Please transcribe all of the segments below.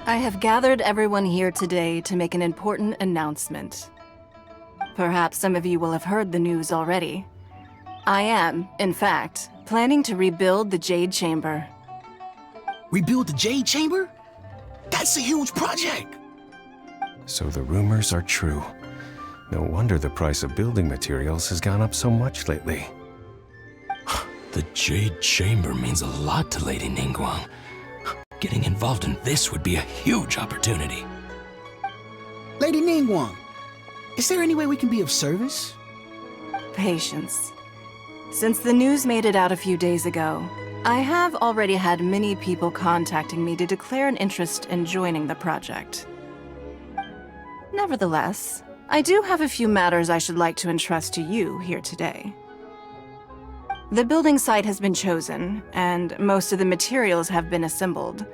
I have gathered everyone here today to make an important announcement. Perhaps some of you will have heard the news already. I am, in fact, planning to rebuild the Jade Chamber. Rebuild the Jade Chamber? That's a huge project! So the rumors are true. No wonder the price of building materials has gone up so much lately. The Jade Chamber means a lot to Lady Ningguang. Getting involved in this would be a huge opportunity. Lady Ningguang, is there any way we can be of service? Patience. Since the news made it out a few days ago, I have already had many people contacting me to declare an interest in joining the project. Nevertheless, I do have a few matters I should like to entrust to you here today. The building site has been chosen, and most of the materials have been assembled.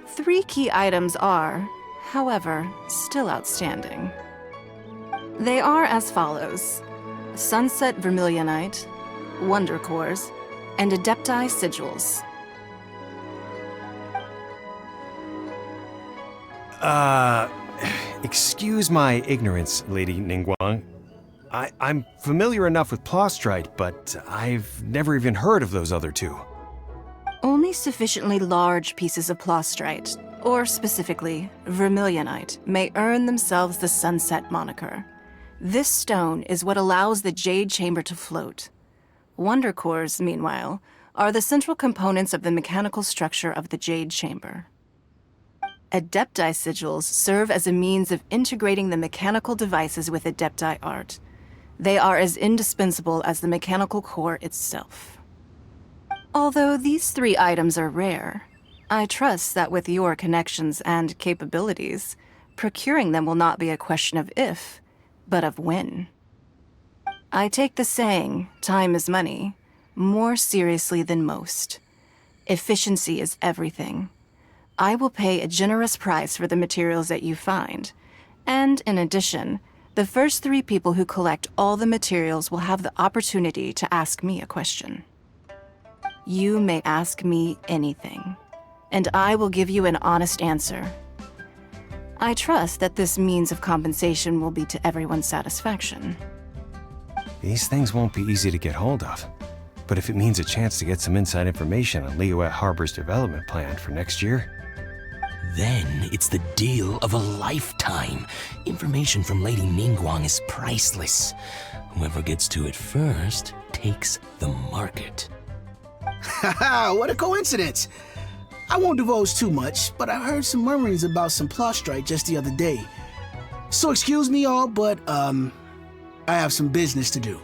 3 key items are, however, still outstanding. They are as follows: Sunset Vermilionite, Wonder Cores, and Adepti Sigils. Excuse my ignorance, Lady Ningguang. I'm familiar enough with Plostrite, but I've never even heard of those other 2. Only sufficiently large pieces of Plostrite, or specifically Vermilionite, may earn themselves the Sunset moniker. This stone is what allows the Jade Chamber to float. Wonder Cores, meanwhile, are the central components of the mechanical structure of the Jade Chamber. Adepti Sigils serve as a means of integrating the mechanical devices with Adepti art. They are as indispensable as the mechanical core itself. Although these 3 items are rare, I trust that with your connections and capabilities, procuring them will not be a question of if, but of when. I take the saying, time is money, more seriously than most. Efficiency is everything. I will pay a generous price for the materials that you find, and in addition, the first 3 people who collect all the materials will have the opportunity to ask me a question. You may ask me anything, and I will give you an honest answer. I trust that this means of compensation will be to everyone's satisfaction. These things won't be easy to get hold of. But if it means a chance to get some inside information on Liyuet Harbor's development plan for next year, Then it's the deal of a lifetime. Information from Lady Ningguang is priceless. Whoever gets to it first takes the market. Haha, what a coincidence! I won't divulge too much, but I heard some murmurings about some Plostrite just the other day. So excuse me all, but, I have some business to do.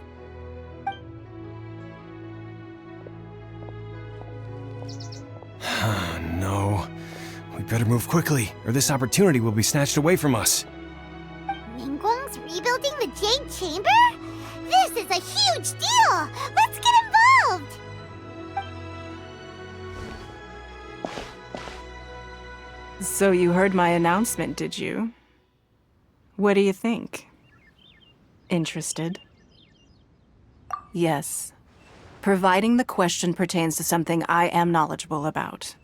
no. We better move quickly, or this opportunity will be snatched away from us. Ningguang's rebuilding the Jade Chamber? This is a huge deal! Let's get involved! So you heard my announcement, did you? What do you think? Interested? Yes. Providing the question pertains to something I am knowledgeable about.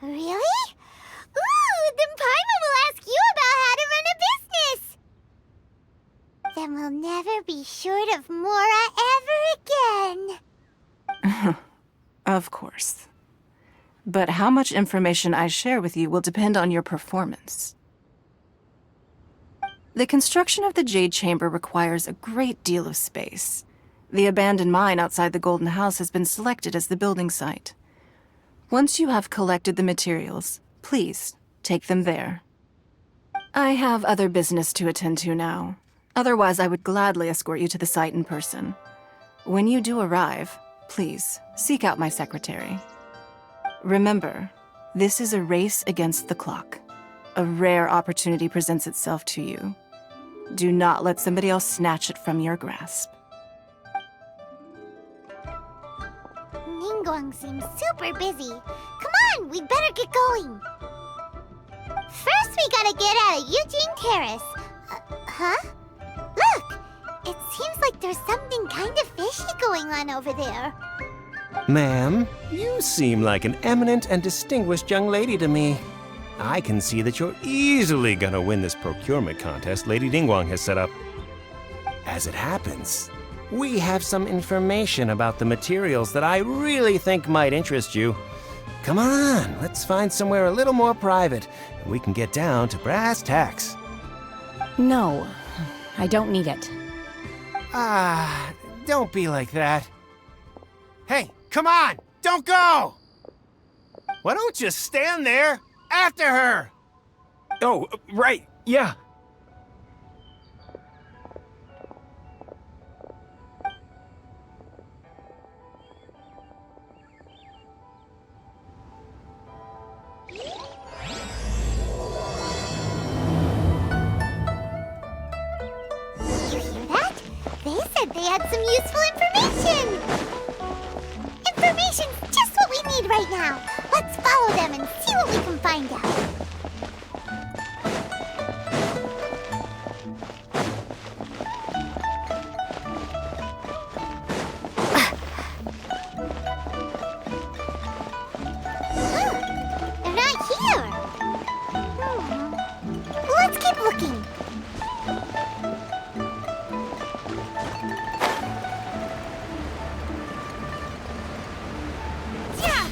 Really? Ooh, then Paimon will ask you about how to run a business! Then we'll never be short of Mora ever again. Of course. But how much information I share with you will depend on your performance. The construction of the Jade Chamber requires a great deal of space. The abandoned mine outside the Golden House has been selected as the building site. Once you have collected the materials, please take them there. I have other business to attend to now. Otherwise, I would gladly escort you to the site in person. When you do arrive, please seek out my secretary. Remember, this is a race against the clock. A rare opportunity presents itself to you. Do not let somebody else snatch it from your grasp. Ningguang seems super busy. Come on, we better get going. First, we gotta get out of Eugene Terrace. Huh? Look! It seems like there's something kind of fishy going on over there. Ma'am, you seem like an eminent and distinguished young lady to me. I can see that you're easily gonna win this procurement contest Lady Ningguang has set up. As it happens, we have some information about the materials that I really think might interest you. Come on, let's find somewhere a little more private, and we can get down to brass tacks. No, I don't need it. Ah, don't be like that. Hey, come on, don't go! Why don't you stand there after her? Oh, right, yeah. You hear that? They said they had some useful information! Information's just what we need right now. Let's follow them and see what we can find out. They're not here. Let's keep looking. Yeah.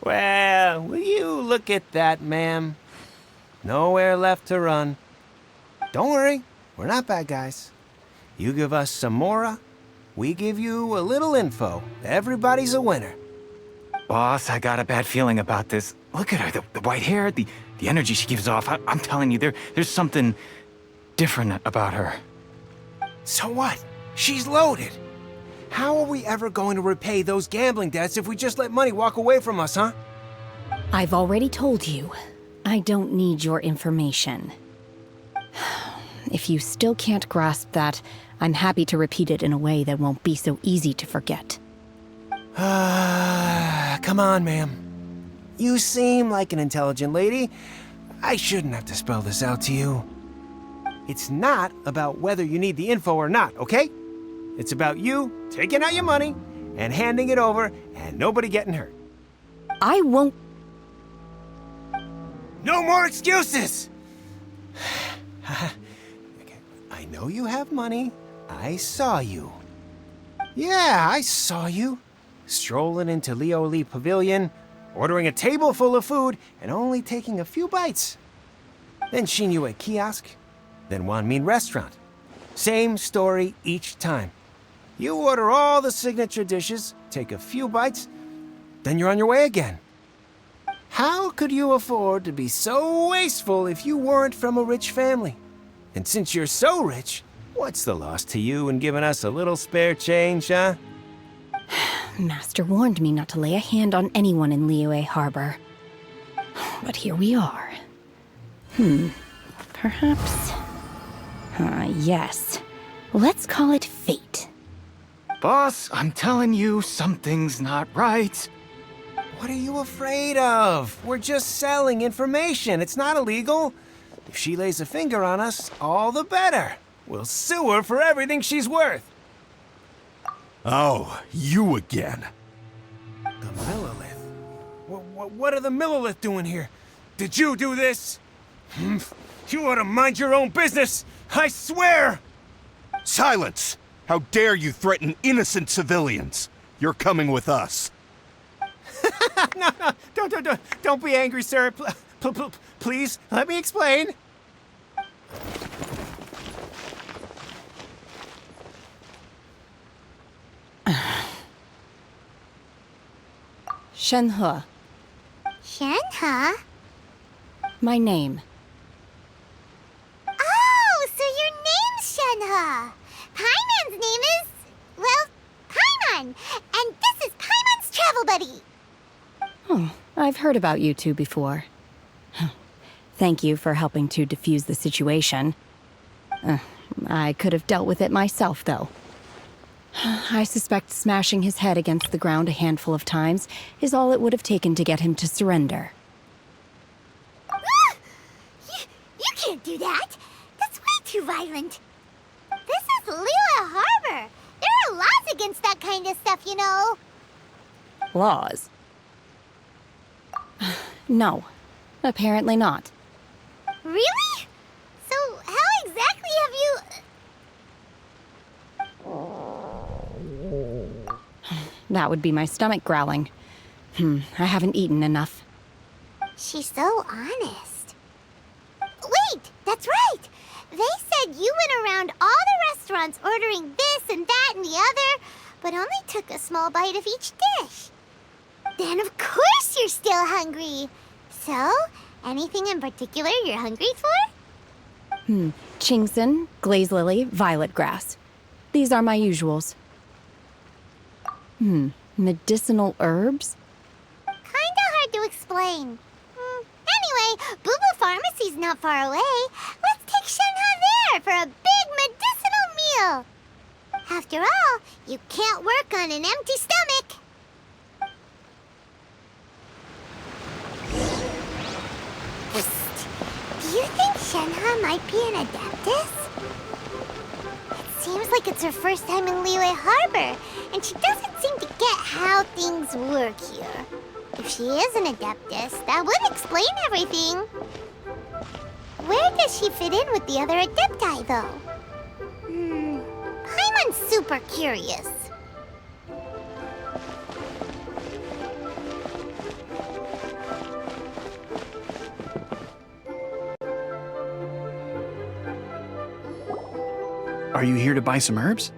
Well, will you look at that, ma'am? Nowhere left to run. Don't worry, we're not bad guys. You give us some mora, we give you a little info. Everybody's a winner. Boss, I got a bad feeling about this. Look at her, the white hair, the energy she gives off. I'm telling you, there's something different about her. So what? She's loaded. How are we ever going to repay those gambling debts if we just let money walk away from us, huh? I've already told you, I don't need your information. If you still can't grasp that, I'm happy to repeat it in a way that won't be so easy to forget. Come on, ma'am. You seem like an intelligent lady. I shouldn't have to spell this out to you. It's not about whether you need the info or not, okay? It's about you taking out your money and handing it over and nobody getting hurt. I won't. No more excuses! Okay, I know you have money. I saw you. Yeah, I saw you. Strolling into Leo Lee Pavilion, ordering a table full of food, and only taking a few bites. Then Shinyue Kiosk, then Wanmin Restaurant. Same story each time. You order all the signature dishes, take a few bites, then you're on your way again. How could you afford to be so wasteful if you weren't from a rich family? And since you're so rich, what's the loss to you in giving us a little spare change, huh? Master warned me not to lay a hand on anyone in Liyue Harbor. But here we are. Perhaps... yes. Let's call it fate. Boss, I'm telling you, something's not right. What are you afraid of? We're just selling information. It's not illegal. If she lays a finger on us, all the better. We'll sue her for everything she's worth. Oh, you again. The Millilith? What are the Millilith doing here? Did you do this? You ought to mind your own business. I swear! Silence! How dare you threaten innocent civilians? You're coming with us. No, don't be angry, sir. Please, let me explain. Shenhe, Shenhe? my name. Oh, so your name's Shenhe. Paimon's name is, well, Paimon. And this is Paimon's travel buddy. Oh, I've heard about you two before. Thank you for helping to defuse the situation. I could have dealt with it myself, though. I suspect smashing his head against the ground a handful of times is all it would have taken to get him to surrender. You can't do that. That's way too violent. This is Liyue Harbor. There laws against that kind of stuff, you know. Laws? No, apparently not. Really? So how exactly have you... That would be my stomach growling. I haven't eaten enough. She's so honest. Wait, that's right! They said you went around all the restaurants ordering this and that and the other, but only took a small bite of each dish. Then of course you're still hungry. So, anything in particular you're hungry for? Chingson, glaze lily, violet grass. These are my usuals. Medicinal herbs? Kinda hard to explain. Anyway, Boo Boo Pharmacy's not far away. Let's take Shenhe there for a big medicinal meal. After all, you can't work on an empty stomach. Psst. Do you think Shenhe might be an Adeptus? It seems like it's her first time in Liyue Harbor, and she doesn't seem to get how things work here. If she is an Adeptus, that would explain everything. Where does she fit in with the other Adepti, though? Paimon's super curious. Are you here to buy some herbs?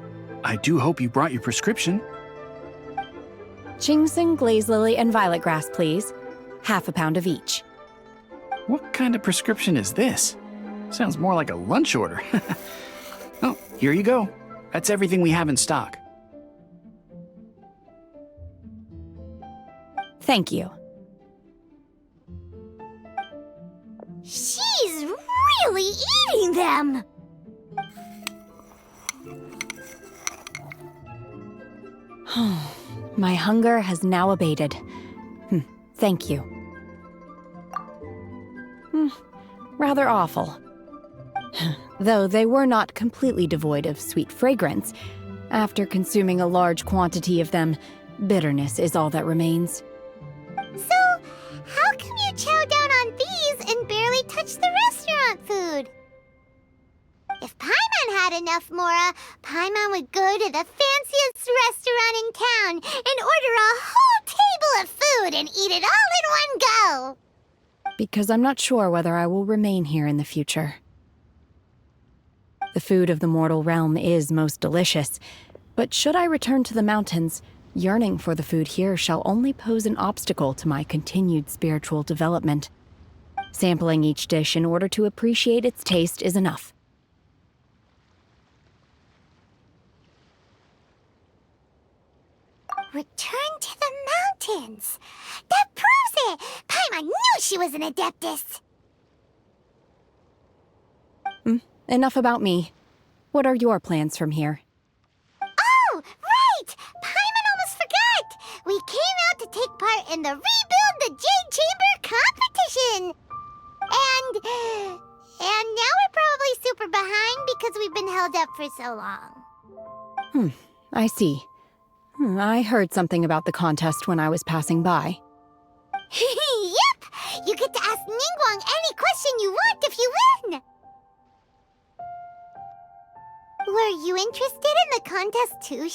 I do hope you brought your prescription. Chingson, glaze lily, and violet grass, please. Half a pound of each. What kind of prescription is this? Sounds more like a lunch order. Oh, here you go. That's everything we have in stock. Thank you. She's really eating them! My hunger has now abated. Thank you. Rather awful. Though they were not completely devoid of sweet fragrance, after consuming a large quantity of them, bitterness is all that remains. So, how come you chow down on these and barely touch the restaurant food? If Paimon had enough Mora, Paimon would go to the fanciest restaurant in town and order a whole table of food and eat it all in one go. Because I'm not sure whether I will remain here in the future. The food of the mortal realm is most delicious, but should I return to the mountains, yearning for the food here shall only pose an obstacle to my continued spiritual development. Sampling each dish in order to appreciate its taste is enough. Return to the mountains! That proves it! Paimon knew she was an Adeptus! Enough about me. What are your plans from here? Oh, right! Paimon almost forgot! We came out to take part in the Rebuild the Jade Chamber competition! And now we're probably super behind because we've been held up for so long. I see. I heard something about the contest when I was passing by. Yep! You get to ask Ningguang any question you want if you win! Were you interested in the contest too,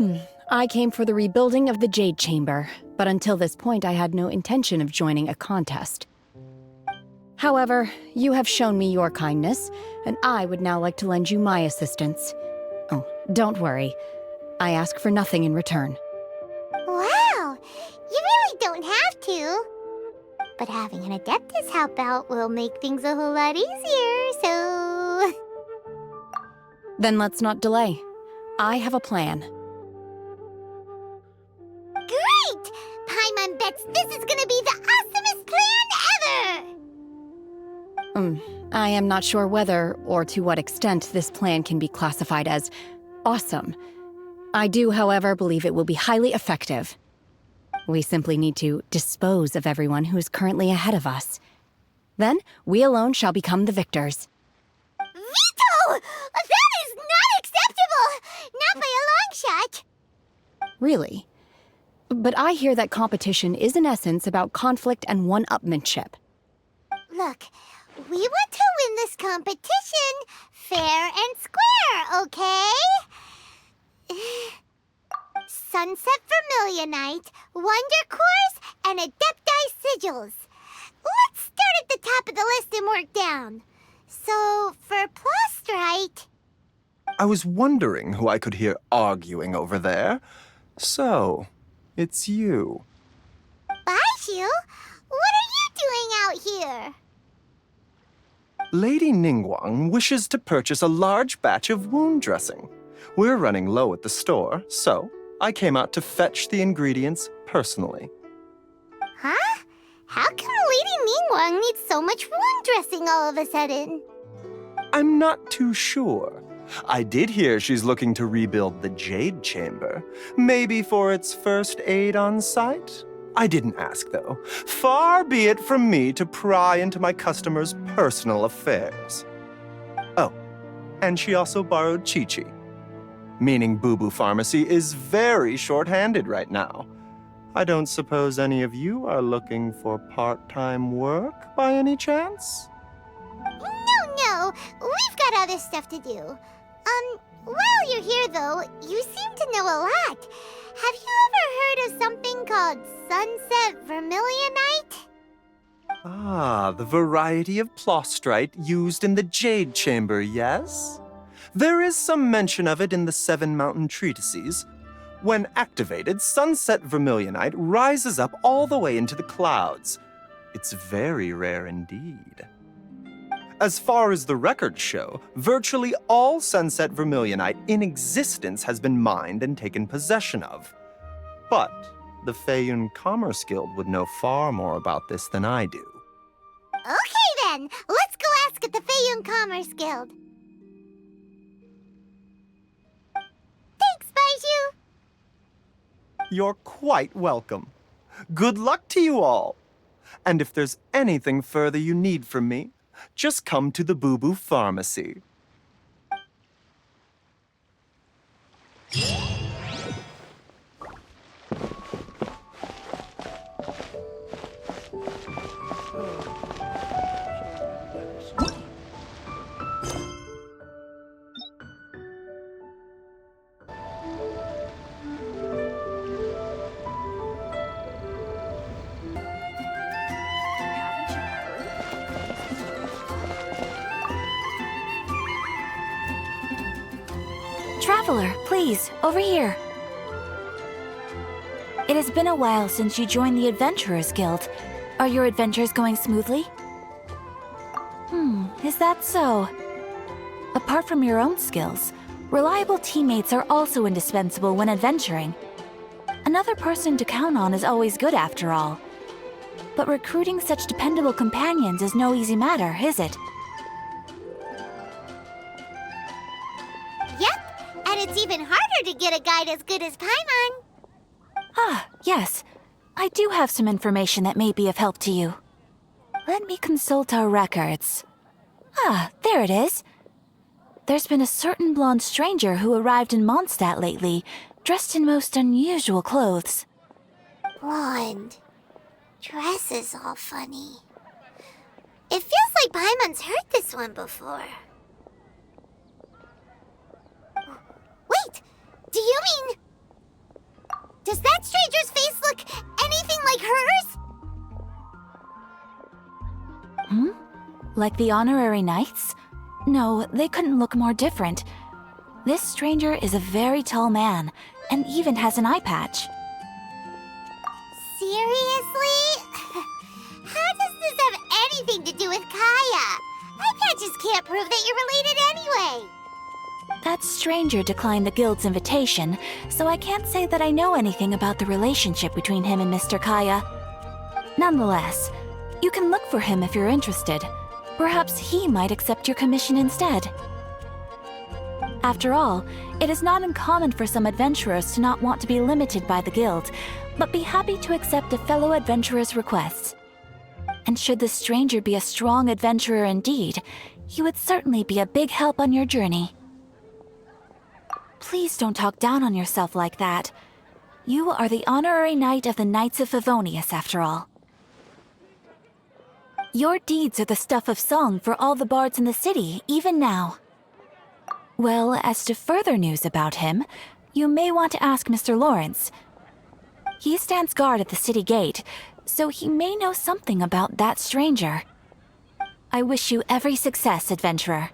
Shenhe? I came for the rebuilding of the Jade Chamber, but until this point I had no intention of joining a contest. However, you have shown me your kindness, and I would now like to lend you my assistance. Oh, don't worry. I ask for nothing in return. Wow! You really don't have to. But having an Adeptus help out will make things a whole lot easier, so... Then let's not delay. I have a plan. Great! Paimon bets this is gonna be the awesomest plan ever! I am not sure whether or to what extent this plan can be classified as awesome. I do, however, believe it will be highly effective. We simply need to dispose of everyone who is currently ahead of us. Then, we alone shall become the victors. Veto! That is not acceptable! Not by a long shot. Really? But I hear that competition is in essence about conflict and one-upmanship. Look, we want to win this competition fair and square, okay? Sunset Vermilionite, Wonder Cores, and Adepti Sigils. Let's start at the top of the list and work down. So, for Plostrite... I was wondering who I could hear arguing over there. So, it's you. Baishu, what are you doing out here? Lady Ningguang wishes to purchase a large batch of wound dressing. We're running low at the store, so I came out to fetch the ingredients personally. Huh? How come Lady Ningguang needs so much wound dressing all of a sudden? I'm not too sure. I did hear she's looking to rebuild the Jade Chamber, maybe for its first aid on site. I didn't ask, though. Far be it from me to pry into my customers' personal affairs. Oh, and she also borrowed Chi-Chi, meaning Boo Boo Pharmacy is very short-handed right now. I don't suppose any of you are looking for part-time work by any chance? No, we've got other stuff to do. While you're here, though, you seem to know a lot. Have you ever heard of something called Sunset Vermilionite? Ah, the variety of plostrite used in the Jade Chamber, yes? There is some mention of it in the Seven Mountain Treatises. When activated, Sunset Vermilionite rises up all the way into the clouds. It's very rare indeed. As far as the records show, virtually all Sunset Vermilionite in existence has been mined and taken possession of. But the Feiyun Commerce Guild would know far more about this than I do. Okay then, let's go ask at the Feiyun Commerce Guild. Thanks, Baishu. You're quite welcome. Good luck to you all. And if there's anything further you need from me, just come to the Boo Boo Pharmacy. Traveler, please, over here. It has been a while since you joined the Adventurers Guild. Are your adventures going smoothly? Is that so? Apart from your own skills, reliable teammates are also indispensable when adventuring. Another person to count on is always good after all. But recruiting such dependable companions is no easy matter, is it? Yep, and it's even harder to get a guide as good as Paimon. Ah, yes. I do have some information that may be of help to you. Let me consult our records. Ah, there it is. There's been a certain blonde stranger who arrived in Mondstadt lately, dressed in most unusual clothes. Blonde. Dresses all funny. It feels like Paimon's heard this one before. Wait! Do you mean... Does that stranger's face look anything like hers? Like the honorary knights? No, they couldn't look more different. This stranger is a very tall man, and even has an eye patch. Seriously? How does this have anything to do with Kaya? Eye patches can't prove that you're related anyway. That stranger declined the guild's invitation, so I can't say that I know anything about the relationship between him and Mr. Kaya. Nonetheless, you can look for him if you're interested. Perhaps he might accept your commission instead. After all, it is not uncommon for some adventurers to not want to be limited by the guild, but be happy to accept a fellow adventurer's requests. And should the stranger be a strong adventurer indeed, he would certainly be a big help on your journey. please don't talk down on yourself like that. You are the honorary knight of the Knights of Favonius, after all. Your deeds are the stuff of song for all the bards in the city, even now. Well, as to further news about him, you may want to ask Mr. Lawrence. He stands guard at the city gate, so he may know something about that stranger. I wish you every success, adventurer.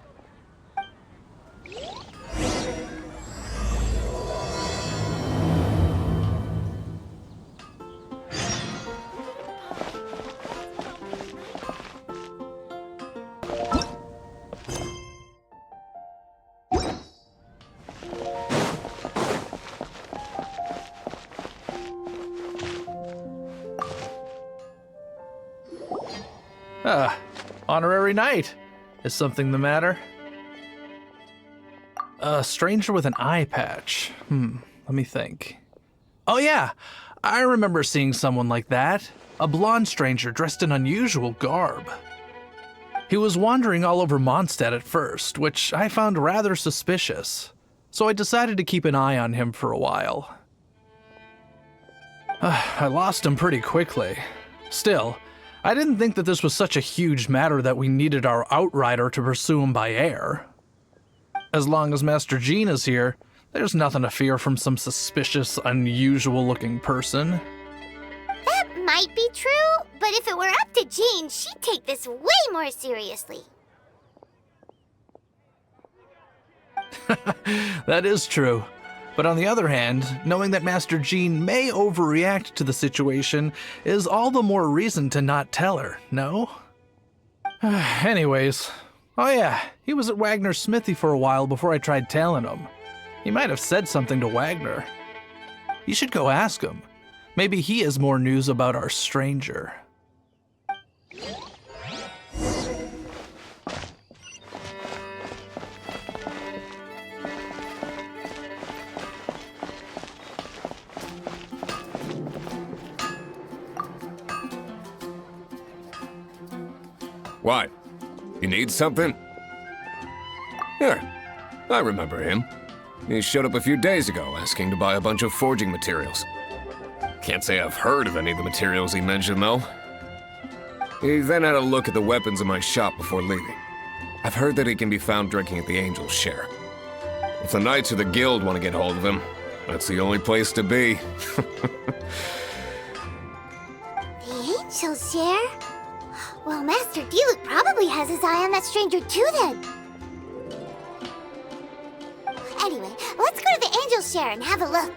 Honorary knight. Is something the matter? A stranger with an eye patch. Let me think. Oh yeah, I remember seeing someone like that. A blonde stranger dressed in unusual garb. He was wandering all over Mondstadt at first, which I found rather suspicious. So I decided to keep an eye on him for a while. I lost him pretty quickly. Still, I didn't think that this was such a huge matter that we needed our outrider to pursue him by air. As long as Master Jean is here, there's nothing to fear from some suspicious, unusual-looking person. That might be true, but if it were up to Jean, she'd take this way more seriously. That is true. But on the other hand, knowing that Master Jean may overreact to the situation is all the more reason to not tell her, no? Anyways, oh yeah, he was at Wagner's smithy for a while before I tried tailing him. He might have said something to Wagner. You should go ask him. Maybe he has more news about our stranger. What? You need something? Here, I remember him. He showed up a few days ago asking to buy a bunch of forging materials. Can't say I've heard of any of the materials he mentioned, though. He then had a look at the weapons in my shop before leaving. I've heard that he can be found drinking at the Angel's Share. If the Knights of the Guild want to get hold of him, that's the only place to be. The Angel's Share? Well, Master Diluc probably has his eye on that stranger too, then. Anyway, let's go to the Angel's Share and have a look.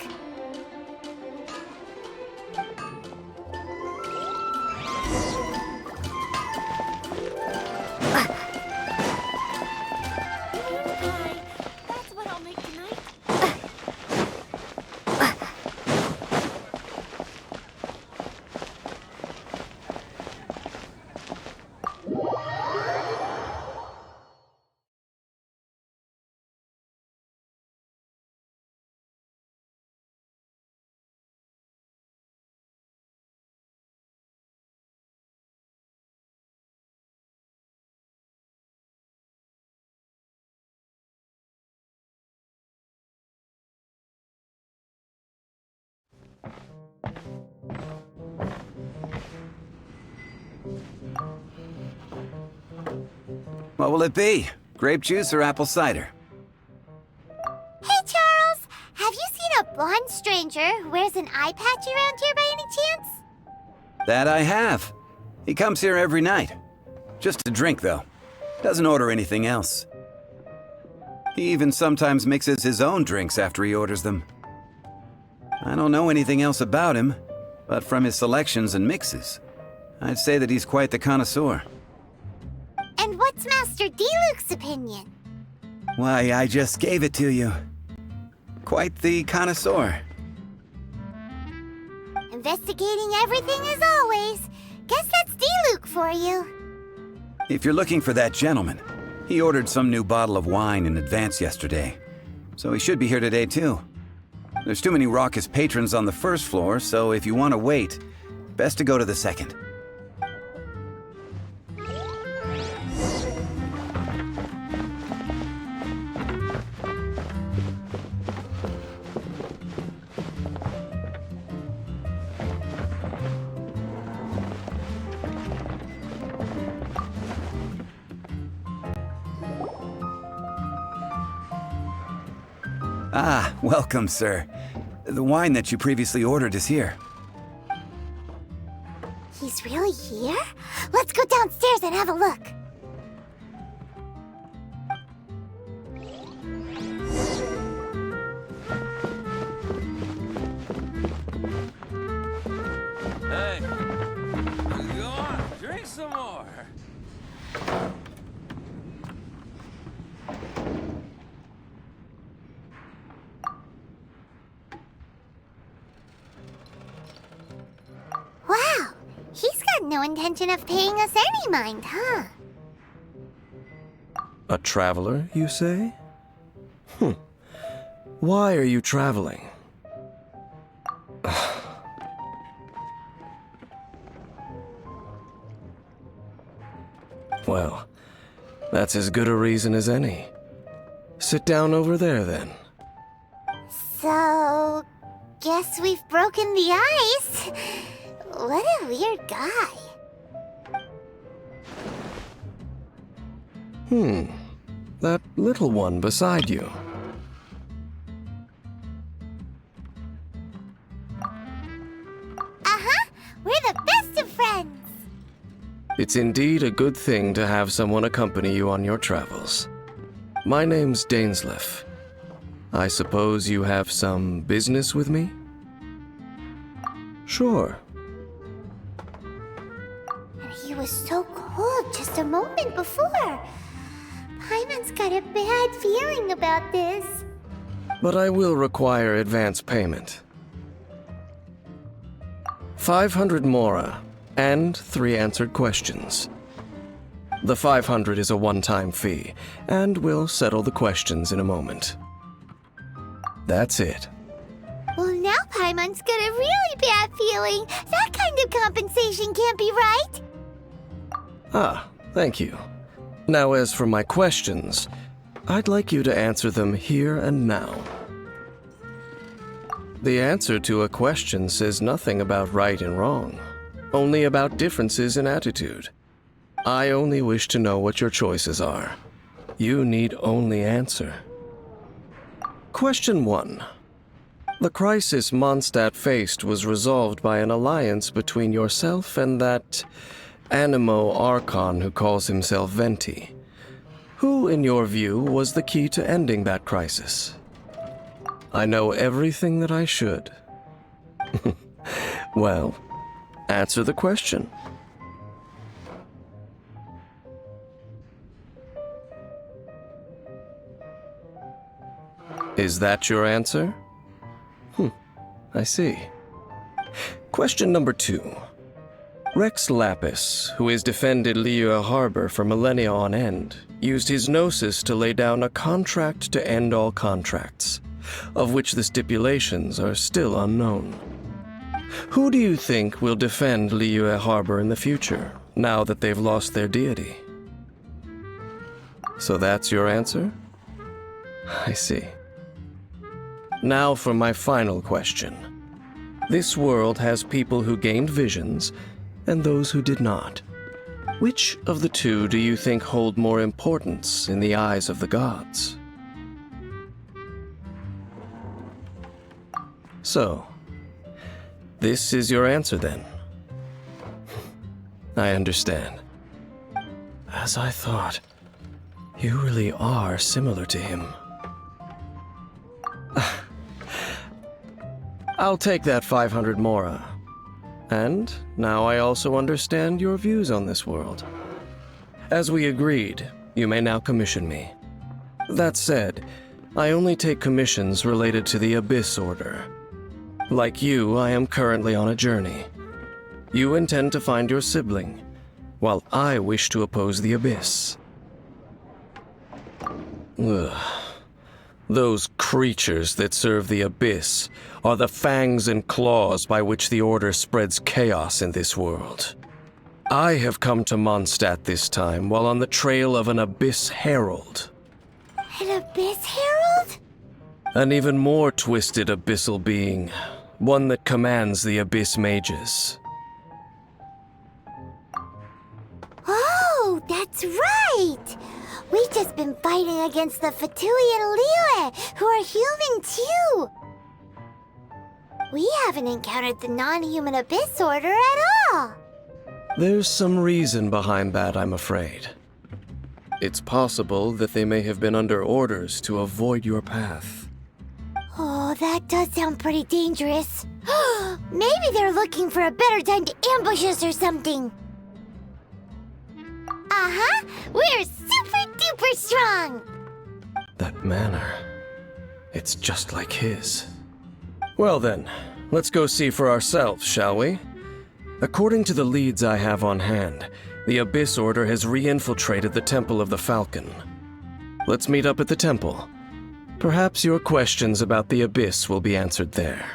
That's what I'll make tonight. What will it be? Grape juice or apple cider? Hey, Charles! Have you seen a blonde stranger who wears an eye patch around here by any chance? That I have. He comes here every night. Just to drink, though. Doesn't order anything else. He even sometimes mixes his own drinks after he orders them. I don't know anything else about him, but from his selections and mixes, I'd say that he's quite the connoisseur. And what's Master Diluc's opinion? Why, I just gave it to you. Quite the connoisseur. Investigating everything as always. Guess that's Diluc for you. If you're looking for that gentleman, he ordered some new bottle of wine in advance yesterday, so he should be here today too. There's too many raucous patrons on the first floor, so if you want to wait, best to go to the second. Ah, welcome, sir. The wine that you previously ordered is here. He's really here? Let's go downstairs and have a look. Hey, go on, drink some more. Wow, he's got no intention of paying us any mind, huh? A traveler, you say? Why are you traveling? Well, that's as good a reason as any. Sit down over there, then. So, guess we've broken the ice. What a weird guy. That little one beside you. Uh-huh, we're the best of friends. It's indeed a good thing to have someone accompany you on your travels. My name's Dainsleif. I suppose you have some business with me? Sure. And he was so cold just a moment before. Paimon's got a bad feeling about this. But I will require advance payment. 500 mora, and 3 answered questions. The 500 is a one-time fee, and we'll settle the questions in a moment. That's it. Well, now Paimon's got a really bad feeling. That kind of compensation can't be right. Ah, thank you. Now, as for my questions, I'd like you to answer them here and now. The answer to a question says nothing about right and wrong, only about differences in attitude. I only wish to know what your choices are. You need only answer. Question 1. The crisis Mondstadt faced was resolved by an alliance between yourself and that Animo Archon who calls himself Venti. Who, in your view, was the key to ending that crisis? I know everything that I should. Well, answer the question. Is that your answer? I see. Question number 2. Rex Lapis, who has defended Liyue Harbor for millennia on end, used his gnosis to lay down a contract to end all contracts, of which the stipulations are still unknown. Who do you think will defend Liyue Harbor in the future, now that they've lost their deity? So that's your answer? I see. Now for my final question. This world has people who gained visions, and those who did not. Which of the two do you think hold more importance in the eyes of the gods? So, this is your answer then? I understand. As I thought, you really are similar to him. I'll take that 500 mora. And now I also understand your views on this world. As we agreed, you may now commission me. That said, I only take commissions related to the Abyss Order. Like you, I am currently on a journey. You intend to find your sibling, while I wish to oppose the Abyss. Ugh. Those creatures that serve the Abyss are the fangs and claws by which the Order spreads chaos in this world. I have come to Mondstadt this time while on the trail of an Abyss Herald. An Abyss Herald? An even more twisted abyssal being, one that commands the Abyss Mages. Oh, that's right! We just been fighting against the Fatui and Liyue, who are human too. We haven't encountered the non-human Abyss Order at all. There's some reason behind that, I'm afraid. It's possible that they may have been under orders to avoid your path. Oh, that does sound pretty dangerous. Maybe they're looking for a better time to ambush us or something. Uh-huh, we're super duper strong. That manner, it's just like his. Well then, let's go see for ourselves, shall we? According to the leads I have on hand, the Abyss Order has re-infiltrated the Temple of the Falcon. Let's meet up at the temple. Perhaps your questions about the Abyss will be answered there.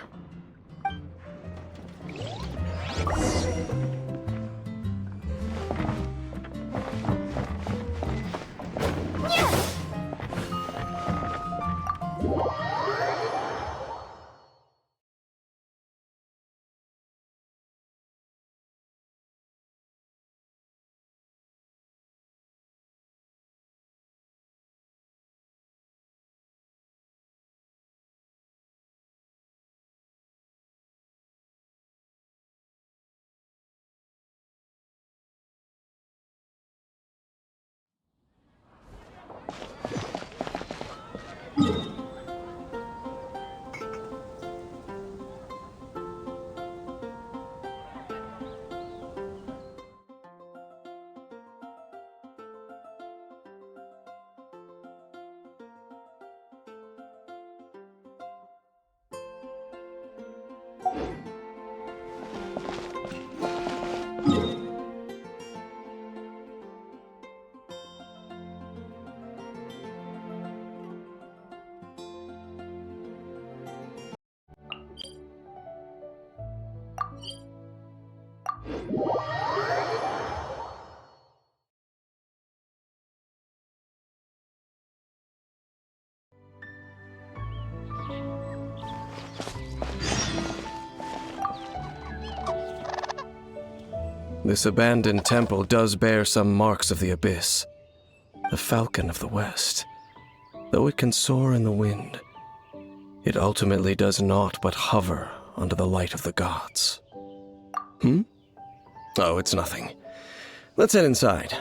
This abandoned temple does bear some marks of the Abyss. The Falcon of the West. Though it can soar in the wind, it ultimately does naught but hover under the light of the gods. Oh, it's nothing. Let's head inside.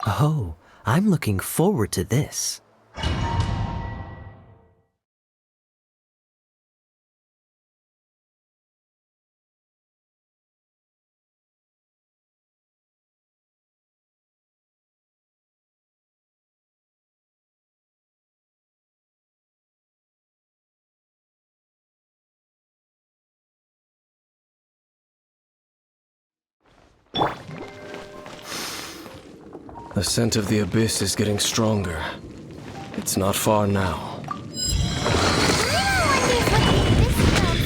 Oh, I'm looking forward to this. The scent of the Abyss is getting stronger. It's not far now.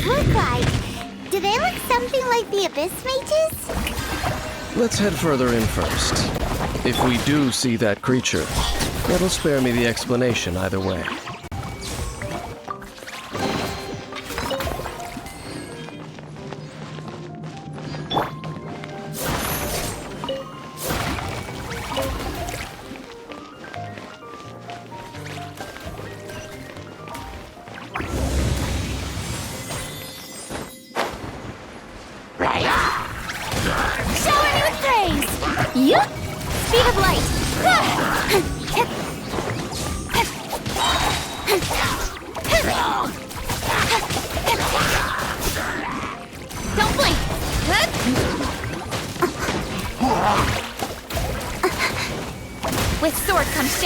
Look like? Do they look something like the Abyss Mages? Let's head further in first. If we do see that creature, that'll spare me the explanation either way. Speed of light! Don't blink! With sword comes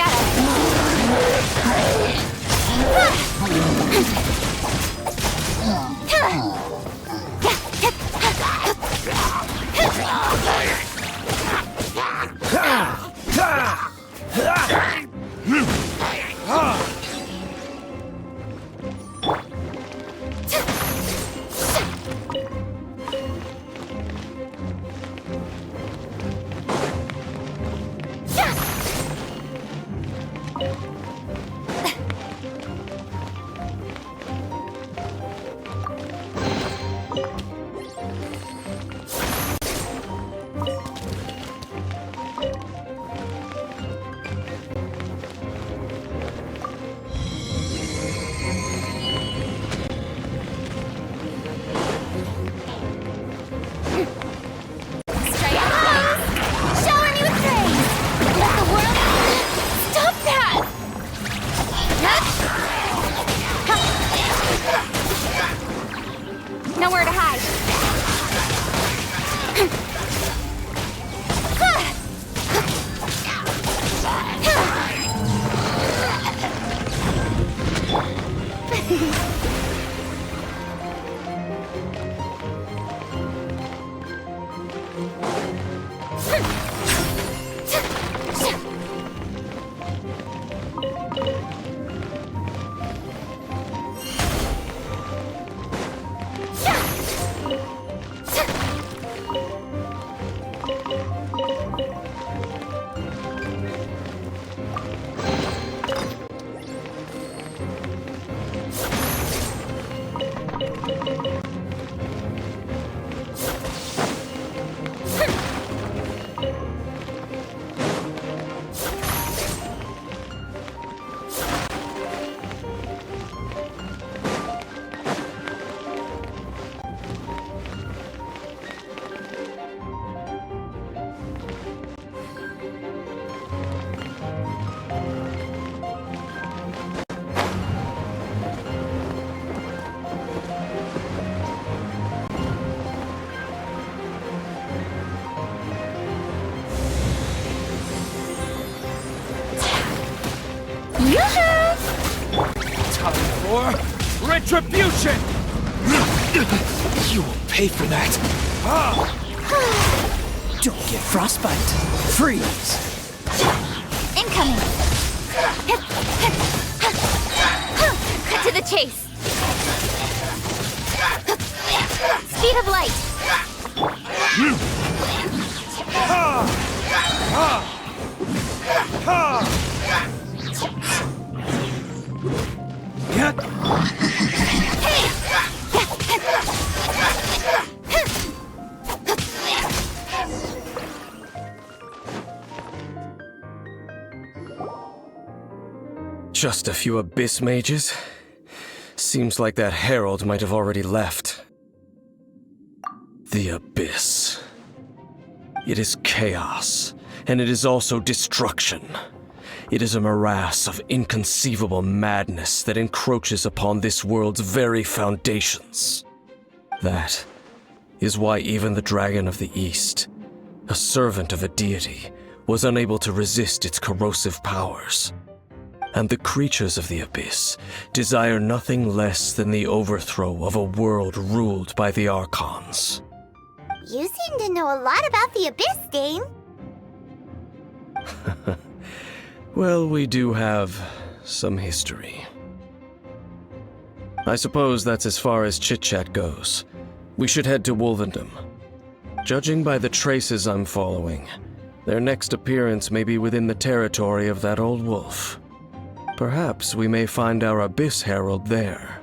Nowhere to hide. Time for retribution! You will pay for that. Don't get frostbite. Freeze. Incoming! Cut to the chase! Speed of light! Just a few abyss mages? Seems like that herald might have already left. The abyss. It is chaos, and it is also destruction. It is a morass of inconceivable madness that encroaches upon this world's very foundations. That is why even the Dragon of the East, a servant of a deity, was unable to resist its corrosive powers. And the creatures of the Abyss desire nothing less than the overthrow of a world ruled by the Archons. You seem to know a lot about the Abyss, Dane. Well, we do have some history. I suppose that's as far as chit-chat goes. We should head to Wolvendom. Judging by the traces I'm following, their next appearance may be within the territory of that old wolf. Perhaps we may find our Abyss Herald there.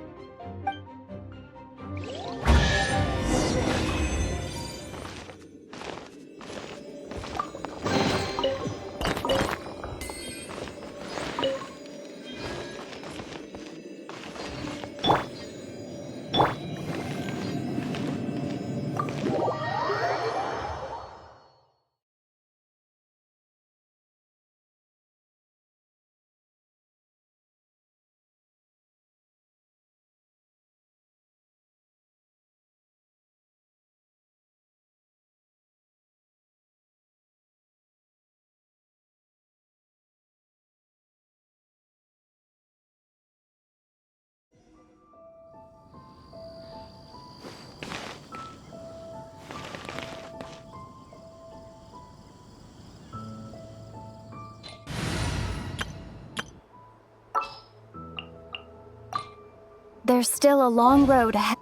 There's still a long road ahead.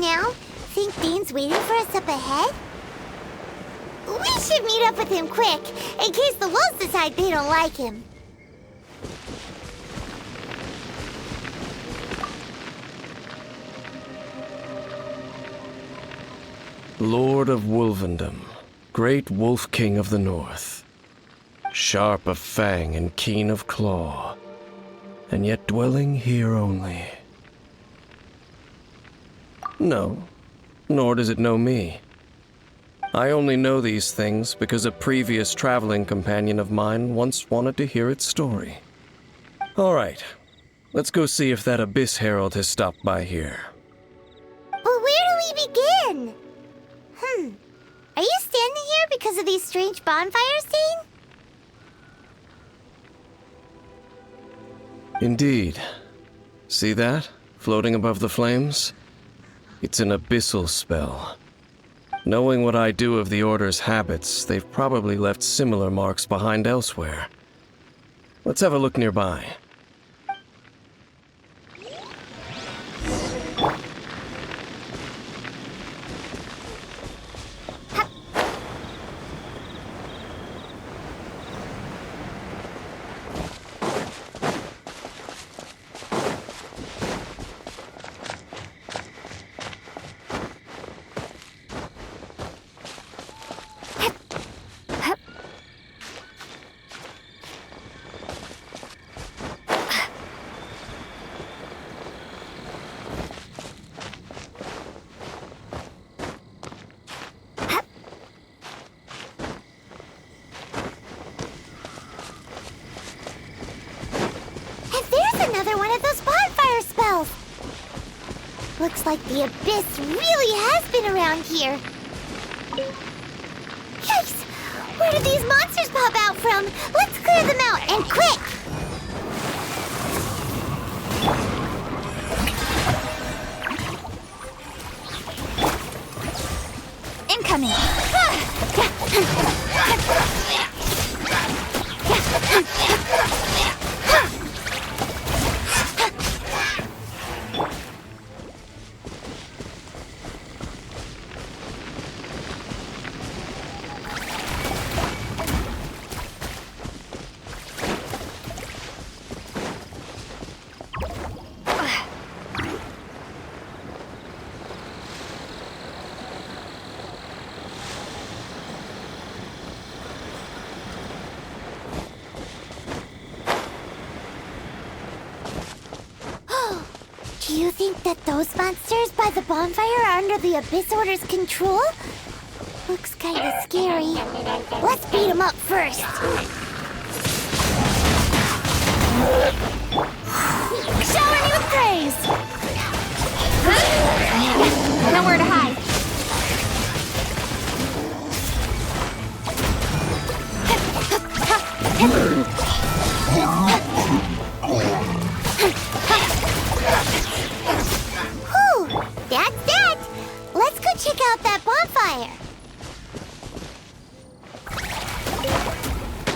Now, think Dane's waiting for us up ahead? We should meet up with him quick, in case the wolves decide they don't like him. Lord of Wolvendom, great wolf king of the north, sharp of fang and keen of claw, and yet dwelling here only. No, nor does it know me. I only know these things because a previous traveling companion of mine once wanted to hear its story. All right, let's go see if that Abyss Herald has stopped by here. But where do we begin? Are you standing here because of these strange bonfires, Dane? Indeed. See that, floating above the flames? It's an abyssal spell. Knowing what I do of the Order's habits, they've probably left similar marks behind elsewhere. Let's have a look nearby. Looks like the Abyss really has been around here. Yikes! Where did these monsters pop out from? Let's clear them out, and quick! Incoming! Do you think that those monsters by the bonfire are under the Abyss Order's control? Looks kinda scary. Let's beat them up first. Shower me with praise! Nowhere to hide. Whew, that's that. Let's go check out that bonfire.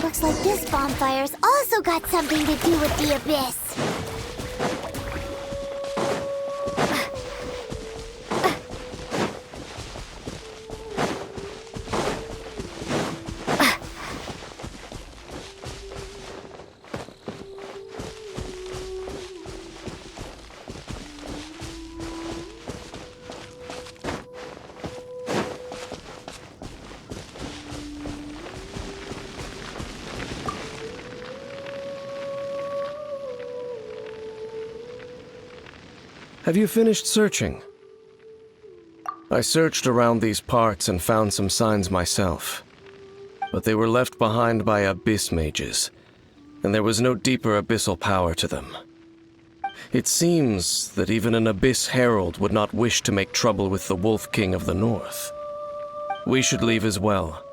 Looks like this bonfire's also got something to do with the Abyss. Have you finished searching? I searched around these parts and found some signs myself, but they were left behind by abyss mages, and there was no deeper abyssal power to them. It seems that even an abyss herald would not wish to make trouble with the Wolf King of the North. We should leave as well.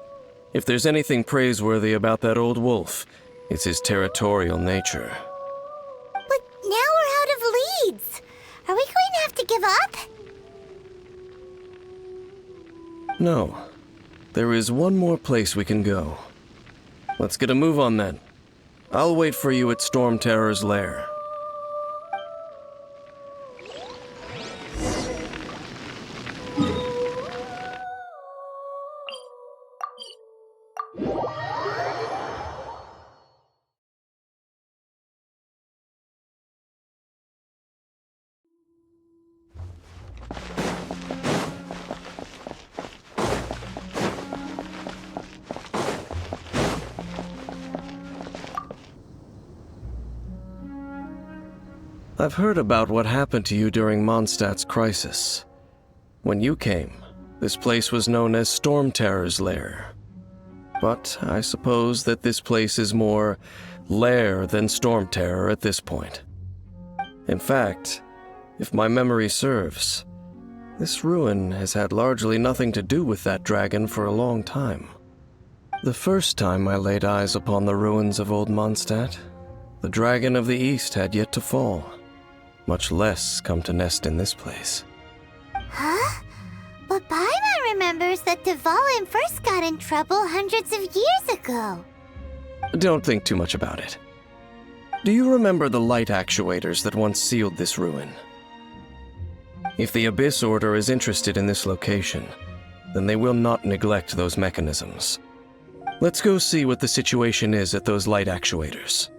If there's anything praiseworthy about that old wolf, it's his territorial nature. But now we're out of leads. Are we going to have to give up? No. There is one more place we can go. Let's get a move on then. I'll wait for you at Storm Terror's lair. I've heard about what happened to you during Mondstadt's crisis. When you came, this place was known as Storm Terror's lair. But I suppose that this place is more lair than Storm Terror at this point. In fact, if my memory serves, this ruin has had largely nothing to do with that dragon for a long time. The first time I laid eyes upon the ruins of Old Mondstadt, the Dragon of the East had yet to fall, much less come to nest in this place. Huh? But Paimon remembers that Dvalin first got in trouble hundreds of years ago. Don't think too much about it. Do you remember the light actuators that once sealed this ruin? If the Abyss Order is interested in this location, then they will not neglect those mechanisms. Let's go see what the situation is at those light actuators.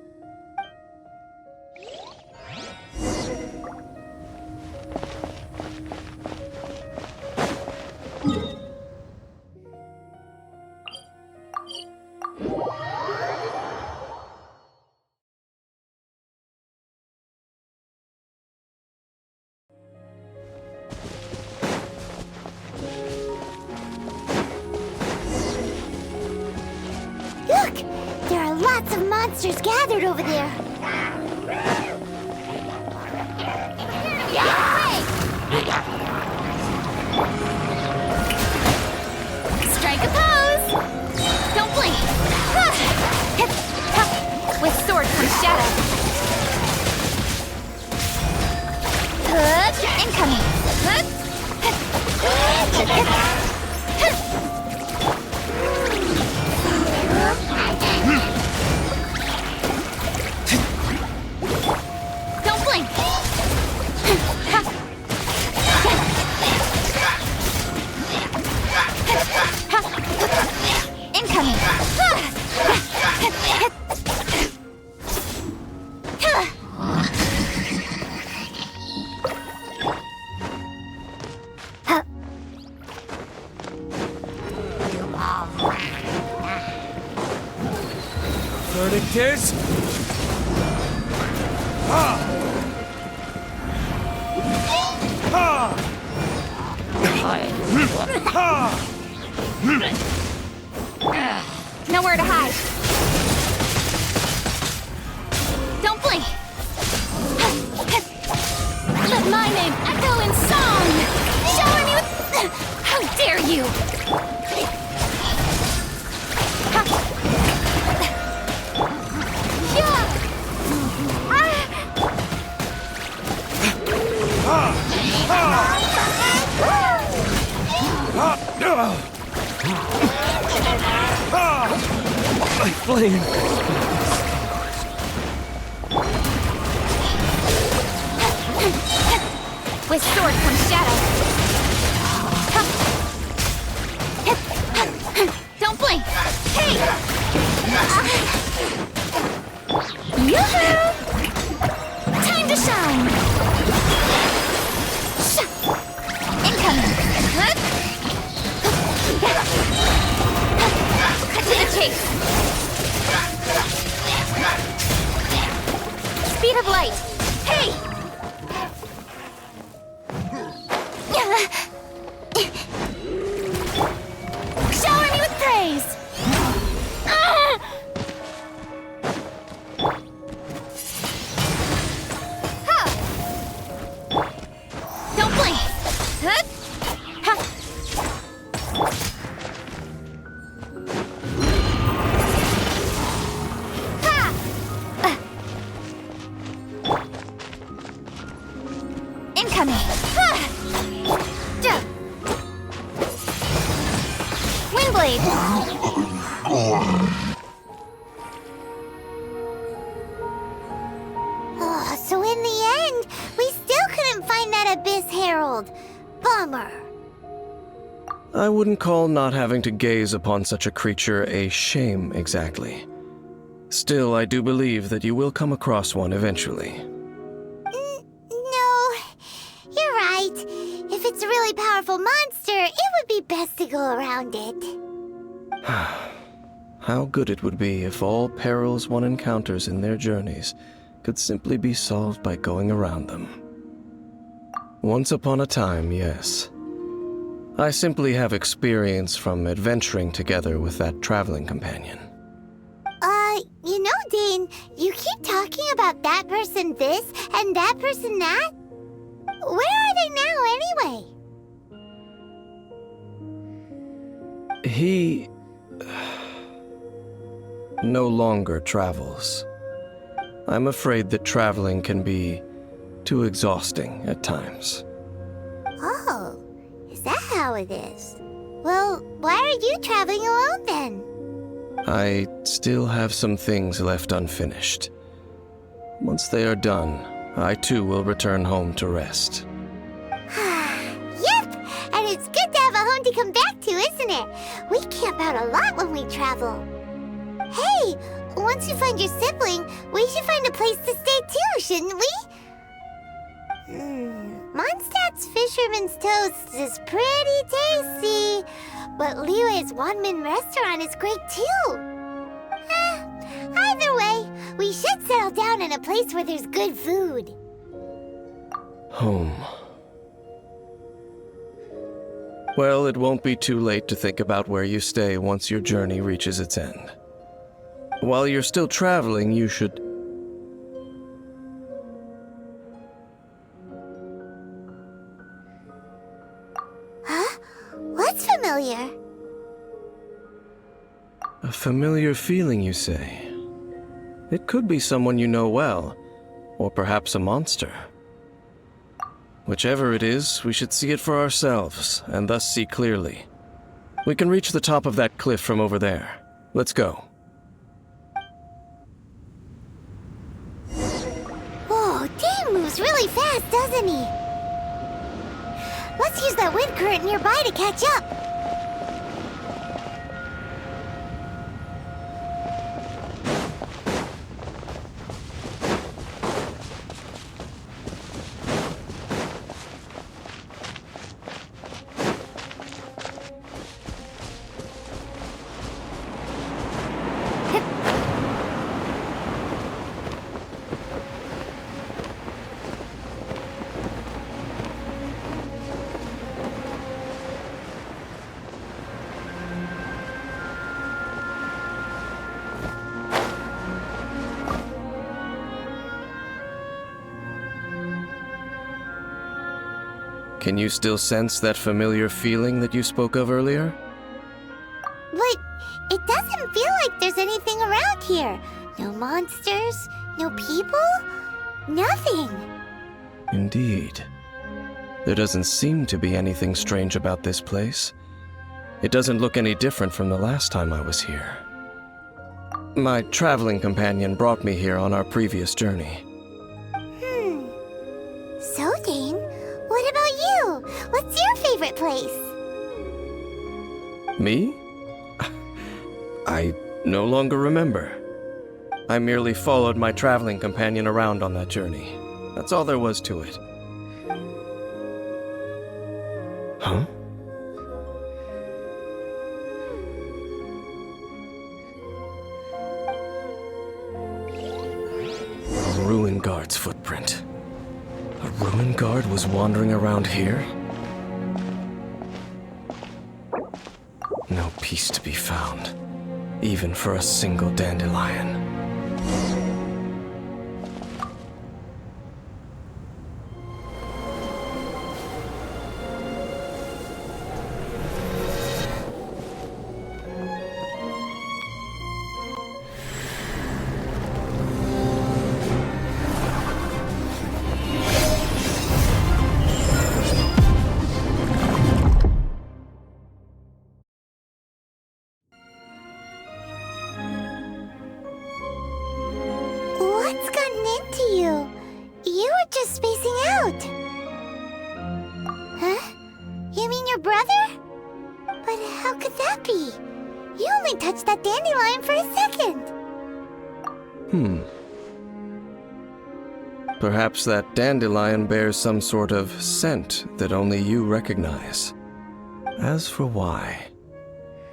Look! There are lots of monsters gathered over there. Strike a pose! Don't blink! With sword comes shadow. Incoming! Don't blink! Incoming! Verdict is... Nowhere to hide. Don't blink. Let my name echo in song. Shower me with... How dare you! My flame! With sword comes shadow. Don't blink. Hey! Yoo-hoo! Time to shine! Incoming! Cut to the chase! Speed of light! Hey! incoming! Windblade! Oh, so in the end, we still couldn't find that Abyss Herald. Bummer. I wouldn't call not having to gaze upon such a creature a shame exactly. Still, I do believe that you will come across one eventually. No, you're right. If it's a really powerful monster, it would be best to go around it. How good it would be if all perils one encounters in their journeys could simply be solved by going around them. Once upon a time, yes. I simply have experience from adventuring together with that traveling companion. You know, Dane, you keep talking about that person this and that person that. Where are they now, anyway? He no longer travels. I'm afraid that traveling can be too exhausting at times. Oh, is that how it is? Well, why are you traveling alone then? I still have some things left unfinished. Once they are done, I too will return home to rest. Yep, and it's good to have a home to come back to, isn't it? We camp out a lot when we travel. Hey, once you find your sibling, we should find a place to stay too, shouldn't we? Mondstadt's Fisherman's Toast is pretty tasty, but Liyue's Wanmin restaurant is great too. Either way, we should settle down in a place where there's good food. Home. Well, it won't be too late to think about where you stay once your journey reaches its end. While you're still traveling, you should... Huh? What's familiar? A familiar feeling, you say? It could be someone you know well, or perhaps a monster. Whichever it is, we should see it for ourselves, and thus see clearly. We can reach the top of that cliff from over there. Let's go. Whoa, Dane moves really fast, doesn't he? Let's use that wind current nearby to catch up. Can you still sense that familiar feeling that you spoke of earlier? But it doesn't feel like there's anything around here. No monsters, no people, nothing. Indeed. There doesn't seem to be anything strange about this place. It doesn't look any different from the last time I was here. My traveling companion brought me here on our previous journey. So, Dane, what about you? What's your favorite place? Me? I no longer remember. I merely followed my traveling companion around on that journey. That's all there was to it. Huh? A ruin guard's footprint. A ruin guard was wandering around here? No peace to be found, even for a single dandelion. to you. You were just spacing out. Huh? You mean your brother? But how could that be? You only touched that dandelion for a second. Perhaps that dandelion bears some sort of scent that only you recognize. As for why,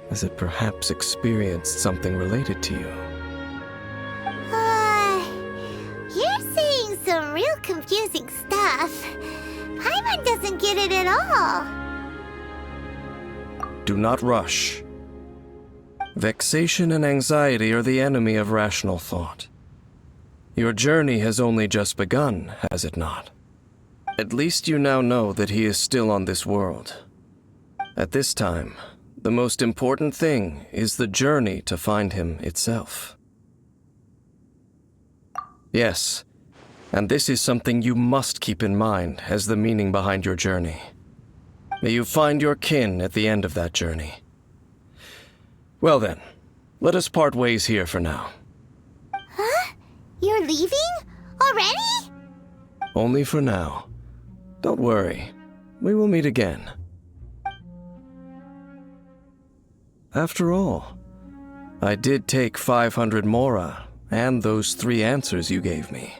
has it perhaps experienced something related to you? You're saying some real confusing stuff. Paimon doesn't get it at all. Do not rush. Vexation and anxiety are the enemy of rational thought. Your journey has only just begun, has it not? At least you now know that he is still on this world. At this time, the most important thing is the journey to find him itself. Yes, and this is something you must keep in mind as the meaning behind your journey. May you find your kin at the end of that journey. Well then, let us part ways here for now. Huh? You're leaving? Already? Only for now. Don't worry, we will meet again. After all, I did take 500 mora and those 3 answers you gave me.